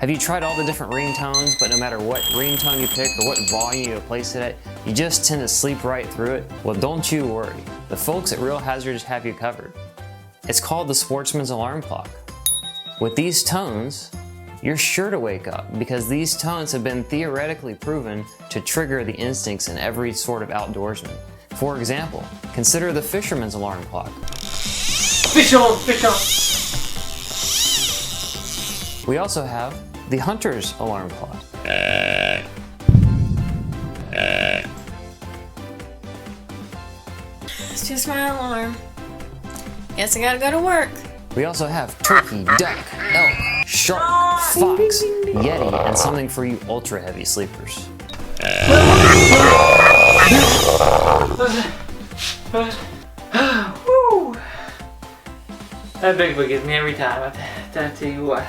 Have you tried all the different ringtones, but no matter what ringtone you pick or what volume you place it at, you just tend to sleep right through it? Well, don't you worry. The folks at Real Hazards have you covered. It's called the Sportsman's Alarm Clock. With these tones, you're sure to wake up because these tones have been theoretically proven to trigger the instincts in every sort of outdoorsman. For example, consider the Fisherman's Alarm Clock. Fish on, fish on. We also have the Hunter's Alarm Clock. It's just my alarm. Guess I gotta go to work. We also have turkey, duck, elk, shark, fox, yeti, and something for you ultra heavy sleepers. Woo! That big boy gets me every time, I tell you what.